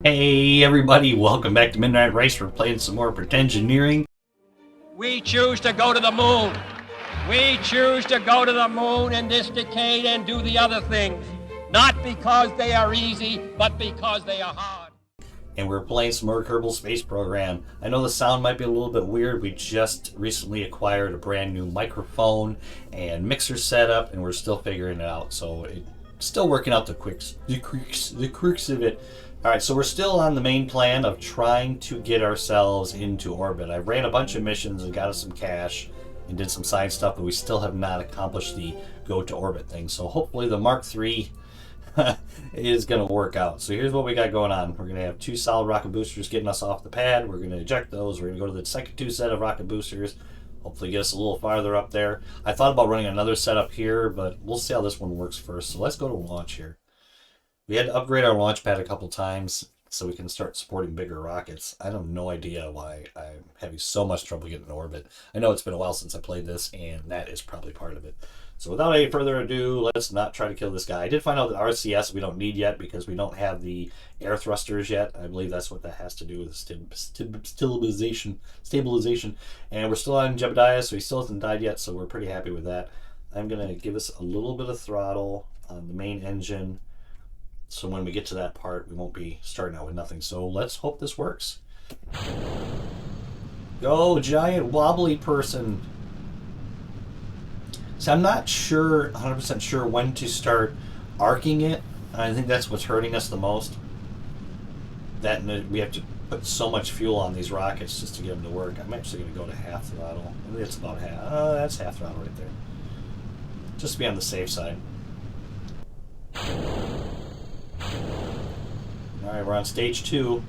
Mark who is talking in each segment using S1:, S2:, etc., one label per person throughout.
S1: Hey everybody, welcome back to Midnightrice. We're playing some more Pretengineering.
S2: We choose to go to the moon. We choose to go to the moon in this decade and do the other things. Not because they are easy, but because they are hard.
S1: And we're playing some more Kerbal Space Program. I know the sound might be a little bit weird. We just recently acquired a brand new microphone and mixer setup, and we're still figuring it out. So it's still working out the quirks of it. Alright, so we're still on the main plan of trying to get ourselves into orbit. I ran a bunch of missions and got us some cash and did some side stuff, but we still have not accomplished the go to orbit thing. So hopefully the Mark III is going to work out. So here's what we got going on. We're going to have 2 solid rocket boosters getting us off the pad. We're going to eject those. We're going to go to the second 2 set of rocket boosters. Hopefully get us a little farther up there. I thought about running another setup here, but we'll see how this one works first. So let's go to launch here. We had to upgrade our launch pad a couple times so we can start supporting bigger rockets. I have no idea why I'm having so much trouble getting in orbit. I know it's been a while since I played this, and that is probably part of it. So without any further ado, let's not try to kill this guy. I did find out that RCS we don't need yet because we don't have the air thrusters yet. I believe that's what that has to do with stabilization. And we're still on Jebediah, so he still hasn't died yet, so we're pretty happy with that. I'm going to give us a little bit of throttle on the main engine, so when we get to that part, we won't be starting out with nothing. So let's hope this works. Go, giant wobbly person. So I'm not sure, 100% sure when to start arcing it. I think that's what's hurting us the most. That we have to put so much fuel on these rockets just to get them to work. I'm actually going to go to half throttle. Maybe it's about half. That's half throttle right there. Just to be on the safe side. Alright, we're on stage 2.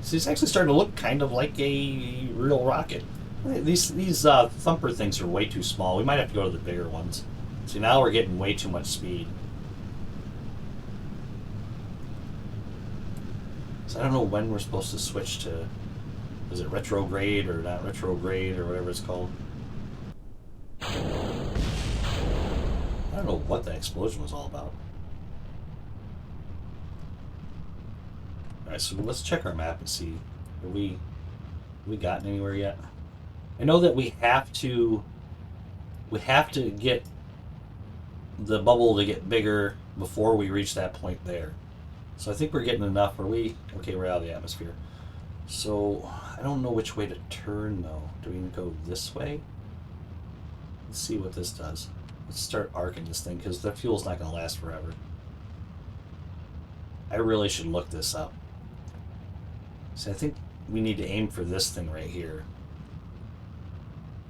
S1: So it's actually starting to look kind of like a real rocket. These thumper things are way too small. We might have to go to the bigger ones. See, now we're getting way too much speed. So I don't know when we're supposed to switch to... Is it retrograde or not retrograde or whatever it's called? I don't know what that explosion was all about. Alright, so let's check our map and see. Have we gotten anywhere yet? I know that we have to get the bubble to get bigger before we reach that point there. So I think we're getting enough. Okay, we're out of the atmosphere. So I don't know which way to turn though. Do we go this way? Let's see what this does. Let's start arcing this thing because the fuel's not going to last forever. I really should look this up. So I think we need to aim for this thing right here.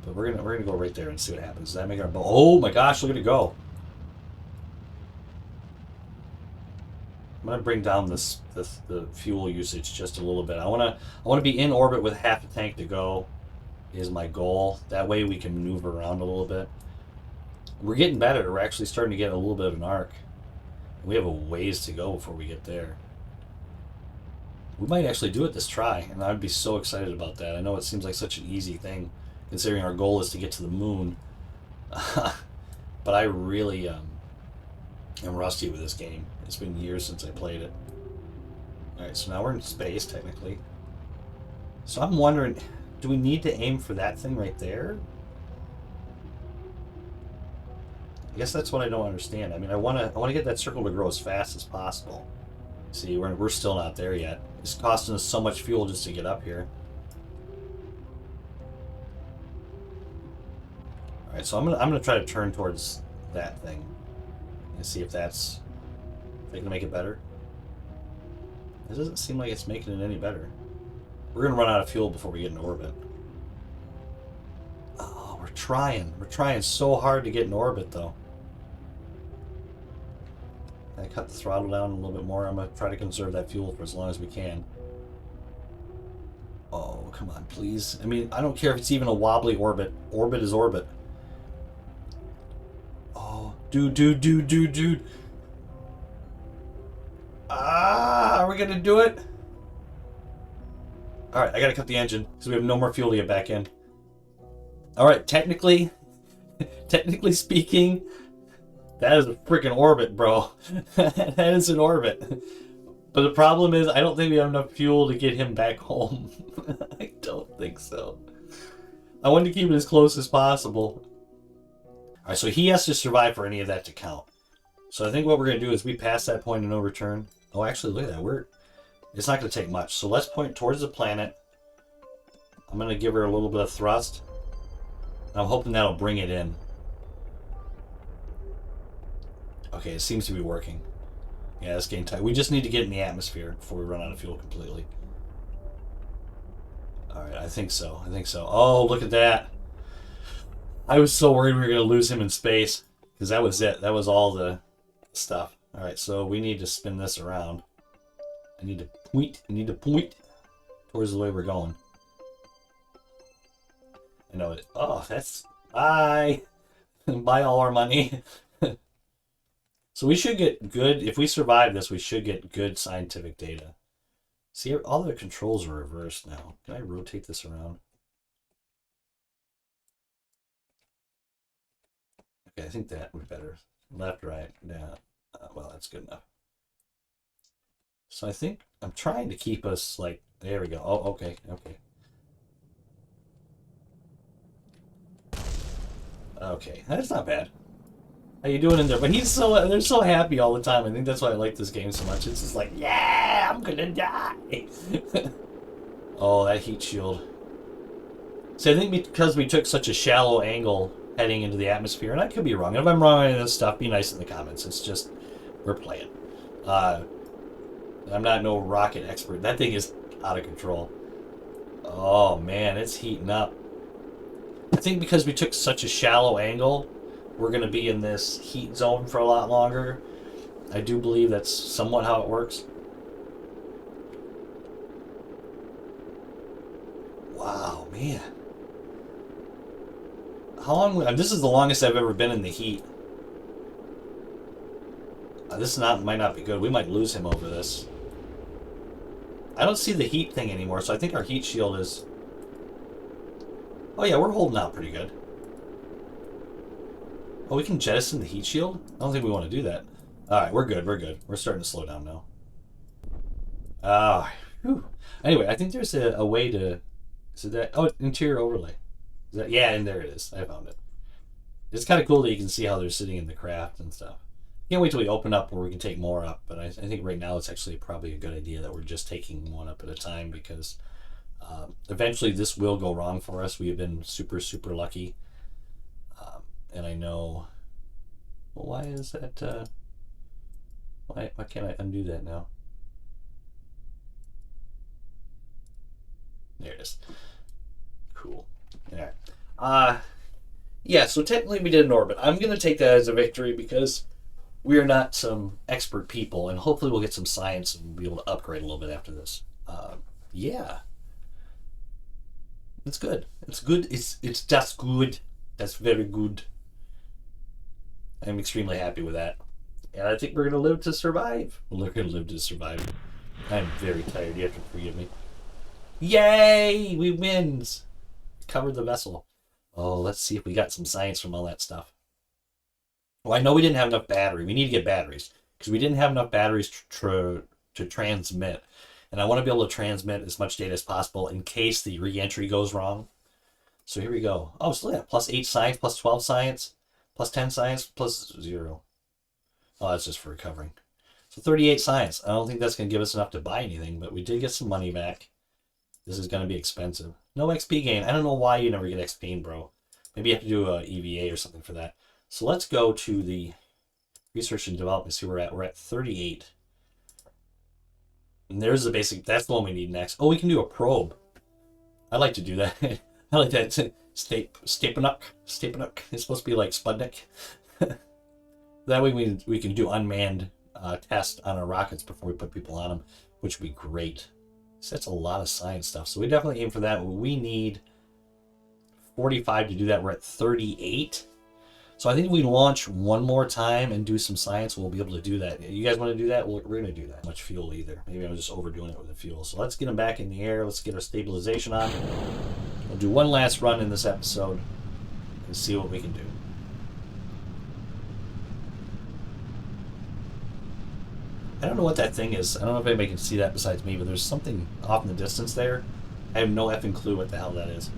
S1: But we're gonna go right there and see what happens. Does that make our bow? Oh my gosh, look at it go! I'm gonna bring down the fuel usage just a little bit. I wanna be in orbit with half a tank to go. Is my goal. That way we can maneuver around a little bit. We're getting better. We're actually starting to get a little bit of an arc. We have a ways to go before we get there. We might actually do it this try, and I'd be so excited about that. I know it seems like such an easy thing, considering our goal is to get to the moon. But I really am rusty with this game. It's been years since I played it. Alright, so now we're in space, technically. So I'm wondering, do we need to aim for that thing right there? I guess that's what I don't understand. I mean, I want to get that circle to grow as fast as possible. See, we're still not there yet. It's costing us so much fuel just to get up here. All right, so I'm gonna try to turn towards that thing and see if that's gonna make it better. It doesn't seem like it's making it any better. We're gonna run out of fuel before we get in orbit. Oh, we're trying. We're trying so hard to get in orbit, though. I cut the throttle down a little bit more. I'm going to try to conserve that fuel for as long as we can. Oh, come on, please. I mean, I don't care if it's even a wobbly orbit. Orbit is orbit. Oh, dude. Ah, are we going to do it? Alright, I got to cut the engine because we have no more fuel to get back in. Alright, technically speaking, that is a freaking orbit, bro. That is an orbit. But the problem is, I don't think we have enough fuel to get him back home. I don't think so. I want to keep it as close as possible. Alright, so he has to survive for any of that to count. So I think what we're going to do is we pass that point of no return. Oh, actually, look at that. It's not going to take much. So let's point towards the planet. I'm going to give her a little bit of thrust. I'm hoping that'll bring it in. Okay, it seems to be working. Yeah, it's getting tight. We just need to get in the atmosphere before we run out of fuel completely. Alright, I think so. I think so. Oh, look at that. I was so worried we were going to lose him in space. Because that was it. That was all the stuff. Alright, so we need to spin this around. I need to point towards the way we're going. I know it. Oh, that's... Bye! Buy all our money. So we should get good... If we survive this, we should get good scientific data. See, all the controls are reversed now. Can I rotate this around? Okay, I think that would be better. Left, right, down. Well, that's good enough. So I think I'm trying to keep us like... There we go. Oh, okay, okay. Okay, that's not bad. How you doing in there? But they're so happy all the time. I think that's why I like this game so much. It's just like, yeah, I'm gonna die. Oh, that heat shield. So I think because we took such a shallow angle heading into the atmosphere, and I could be wrong. If I'm wrong on this stuff, be nice in the comments. It's just, we're playing. I'm not no rocket expert. That thing is out of control. Oh man, it's heating up. I think because we took such a shallow angle, we're going to be in this heat zone for a lot longer. I do believe that's somewhat how it works. Wow, man. How long... This is the longest I've ever been in the heat. This might not be good. We might lose him over this. I don't see the heat thing anymore, so I think our heat shield is... Oh yeah, we're holding out pretty good. Oh, we can jettison the heat shield? I don't think we want to do that. Alright, we're good, we're good. We're starting to slow down now. Anyway, I think there's a way to... Is it that? Oh, interior overlay. Is that... Yeah, and there it is. I found it. It's kind of cool that you can see how they're sitting in the craft and stuff. Can't wait till we open up where we can take more up, but I think right now it's actually probably a good idea that we're just taking one up at a time because eventually this will go wrong for us. We have been super, super lucky. And I know... Well, why is that... Why can't I undo that now? There it is. Cool. Alright. Yeah, so technically we did an orbit. I'm going to take that as a victory because we are not some expert people, and hopefully we'll get some science and be able to upgrade a little bit after this. Yeah. It's good. It's good. It's just good. That's very good. I'm extremely happy with that. And I think we're going to live to survive. We're going to live to survive. I'm very tired. You have to forgive me. Yay! We wins! Covered the vessel. Oh, let's see if we got some science from all that stuff. Well, I know we didn't have enough battery. We need to get batteries. Because we didn't have enough batteries to transmit. And I want to be able to transmit as much data as possible in case the re-entry goes wrong. So here we go. Oh, so yeah, plus 8 science, plus 12 science, plus 10 science, plus 0. Oh, that's just for recovering. So 38 science. I don't think that's going to give us enough to buy anything, but we did get some money back. This is going to be expensive. No XP gain. I don't know why you never get XP, bro. Maybe you have to do a EVA or something for that. So let's go to the research and development. See where we're at. We're at 38. And there's the basic. That's the one we need next. Oh, we can do a probe. I like to do that. I like that. Stapenuk. It's supposed to be like Sputnik. That way we can do unmanned tests on our rockets before we put people on them, which would be great. So that's a lot of science stuff. So we definitely aim for that. We need 45 to do that. We're at 38. So I think if we launch one more time and do some science, we'll be able to do that. You guys want to do that? We're going to do that. Much fuel either. Maybe I'm just overdoing it with the fuel. So let's get them back in the air. Let's get our stabilization on. We'll do one last run in this episode and see what we can do. I don't know what that thing is. I don't know if anybody can see that besides me, but there's something off in the distance there. I have no effing clue what the hell that is.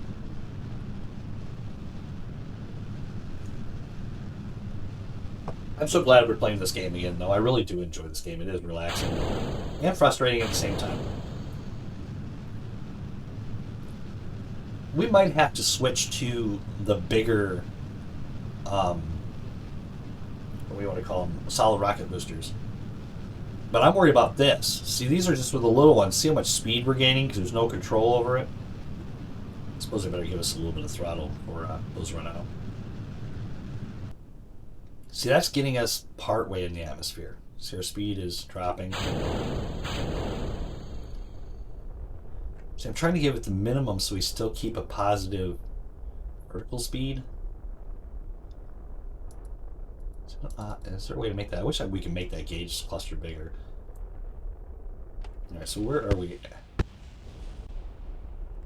S1: I'm so glad we're playing this game again, though. I really do enjoy this game. It is relaxing and frustrating at the same time. We might have to switch to the bigger, what do we want to call them? Solid rocket boosters. But I'm worried about this. See, these are just with the little ones. See how much speed we're gaining because there's no control over it? I suppose I better give us a little bit of throttle before those run out. See, that's getting us part way in the atmosphere. See, our speed is dropping. See, I'm trying to give it the minimum so we still keep a positive vertical speed. Is there a way to make that? I wish we could make that gauge cluster bigger. Alright, so where are we?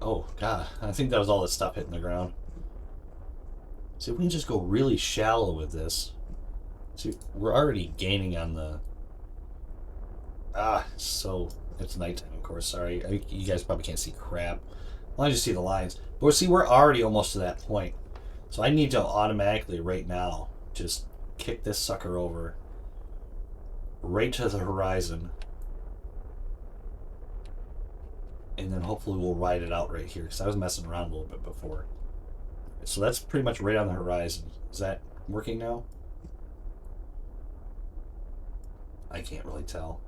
S1: Oh, God. I think that was all the stuff hitting the ground. See, if we can just go really shallow with this. See, we're already gaining on the... so... It's nighttime, of course. Sorry. You guys probably can't see crap. Well, I just see the lines. But see, we're already almost to that point. So I need to automatically, right now, just kick this sucker over right to the horizon. And then hopefully we'll ride it out right here. Because I was messing around a little bit before. So that's pretty much right on the horizon. Is that working now? I can't really tell.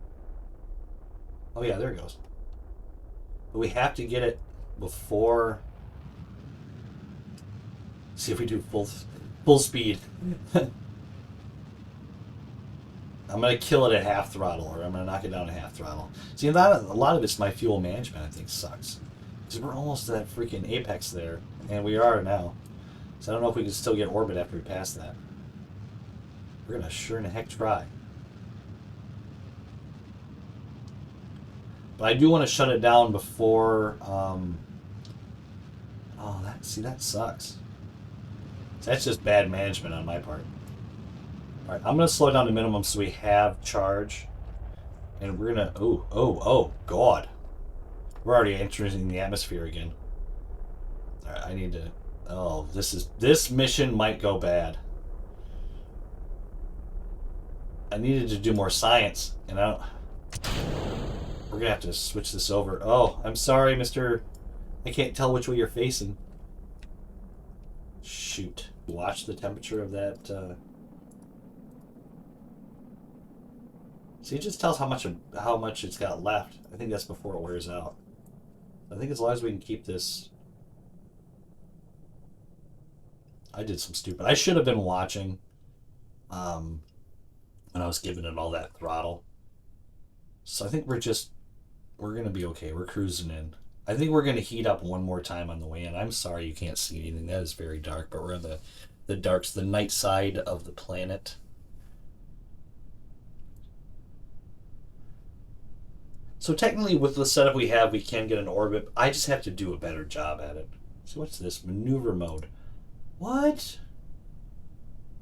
S1: Oh yeah, there it goes. But we have to get it before... See if we do full speed. I'm going to kill it at half throttle, or I'm going to knock it down to half throttle. See, a lot of it's my fuel management, I think, sucks. Because we're almost to that freaking apex there, and we are now. So I don't know if we can still get orbit after we pass that. We're going to sure in the heck try. But I do want to shut it down before... see, that sucks. So that's just bad management on my part. Alright, I'm going to slow it down to minimum so we have charge. And we're going to... Oh, God. We're already entering the atmosphere again. Alright, I need to... Oh, this mission might go bad. I needed to do more science, and I don't... We're going to have to switch this over. Oh, I'm sorry, Mr. I can't tell which way you're facing. Shoot. Watch the temperature of that... See, it just tells how much it's got left. I think that's before it wears out. I think as long as we can keep this... I did some stupid... I should have been watching when I was giving it all that throttle. So I think we're going to be okay. We're cruising in. I think we're going to heat up one more time on the way in. I'm sorry you can't see anything. That is very dark, but we're on the night side of the planet. So technically, with the setup we have, we can get an orbit. I just have to do a better job at it. So what's this? Maneuver mode. What?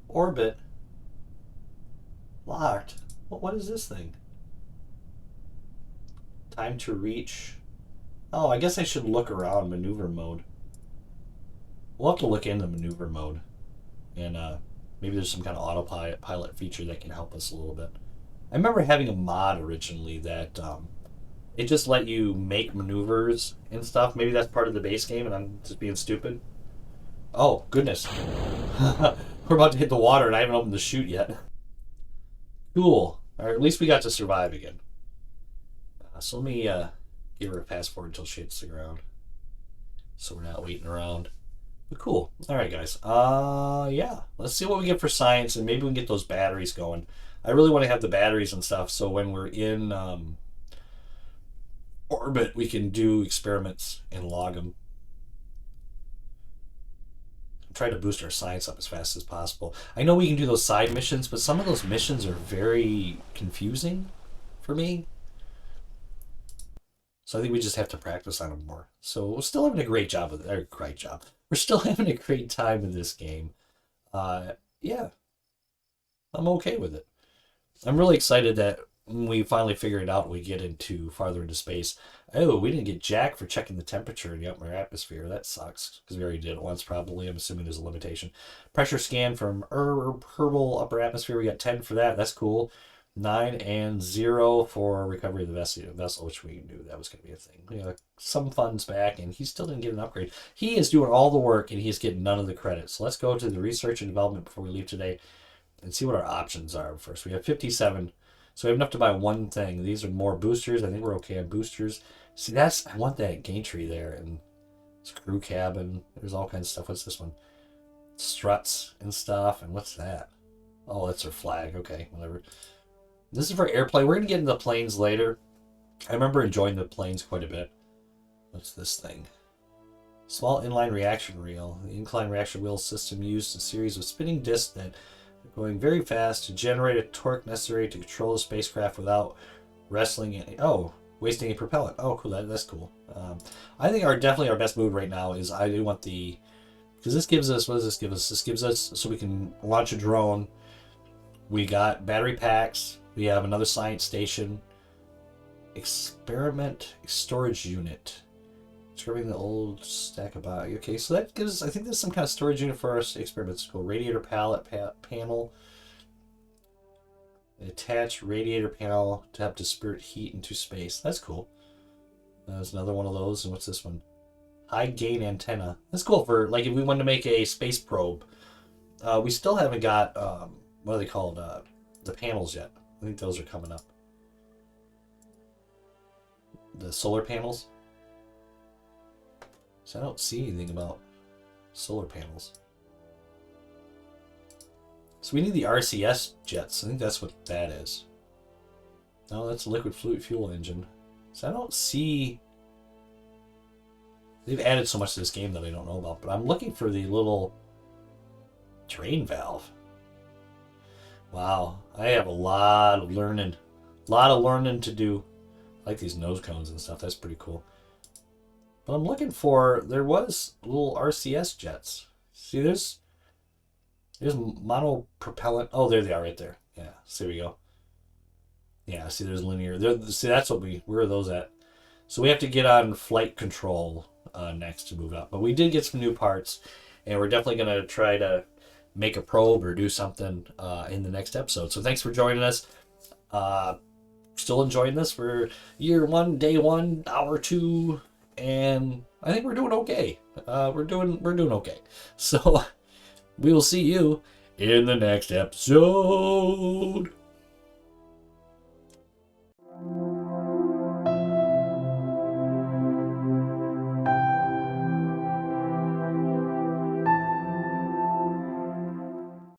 S1: Orbit. Locked. What is this thing? Time to reach. Oh, I guess I should look around maneuver mode. We'll have to look into maneuver mode. And maybe there's some kind of autopilot feature that can help us a little bit. I remember having a mod originally that it just let you make maneuvers and stuff. Maybe that's part of the base game and I'm just being stupid. Oh, goodness. We're about to hit the water and I haven't opened the chute yet. Cool. Alright, at least we got to survive again. So let me give her a pass forward until she hits the ground. So we're not waiting around. But cool. Alright, guys. Yeah. Let's see what we get for science and maybe we can get those batteries going. I really want to have the batteries and stuff so when we're in orbit we can do experiments and log them. Try to boost our science up as fast as possible. I know we can do those side missions, but some of those missions are very confusing for me. So I think we just have to practice on them more. So we're still having a great job with it. Great job. We're still having a great time in this game. Yeah. I'm okay with it. I'm really excited that we finally figure it out, we get into farther into space. Oh, we didn't get Jack for checking the temperature in the upper atmosphere. That sucks, because we already did it once probably. I'm assuming there's a limitation. Pressure scan from Kerbal upper atmosphere. We got 10 for that. That's cool. 9 and 0 for recovery of the vessel, which we knew that was going to be a thing. We got some funds back, and he still didn't get an upgrade. He is doing all the work, and he's getting none of the credit. So let's go to the research and development before we leave today and see what our options are first. We have 57. So we have enough to buy one thing. These are more boosters. I think we're okay on boosters. See, I want that gantry there. And it's crew cabin. There's all kinds of stuff. What's this one? Struts and stuff. And what's that? Oh, that's our flag. Okay, whatever. This is for airplane. We're going to get into the planes later. I remember enjoying the planes quite a bit. What's this thing? Small inline reaction wheel. The incline reaction wheel system used a series of spinning discs that going very fast to generate a torque necessary to control the spacecraft without wasting any propellant. Oh, cool. That's cool. I think definitely our best move right now is I do want because this gives us, what does this give us? This gives us so we can launch a drone. We got battery packs. We have another science station. Experiment storage unit. Describing the old stack of body. Okay, so that gives, I think there's some kind of storage unit for our experiments. Cool. Radiator pallet panel. Attach radiator panel to help disperse heat into space. That's cool. There's another one of those. And what's this one? High gain antenna. That's cool for, like, if we wanted to make a space probe. We still haven't got, what are they called? The panels yet. I think those are coming up. The solar panels. So I don't see anything about solar panels. So we need the RCS jets. I think that's what that is. No, that's a liquid fluid fuel engine. So I don't see... They've added so much to this game that I don't know about. But I'm looking for the little drain valve. Wow. I have a lot of learning. A lot of learning to do. I like these nose cones and stuff. That's pretty cool. But I'm looking for, there was little RCS jets. See, there's monopropellant. Oh, there they are right there. Yeah, so there we go. Yeah, see, there's linear. See, that's what where are those at? So we have to get on flight control next to move up. But we did get some new parts, and we're definitely going to try to make a probe or do something in the next episode. So thanks for joining us. Still enjoying this for year 1, day 1, hour 2. And I think we're doing okay. We're doing okay. So we will see you in the next episode.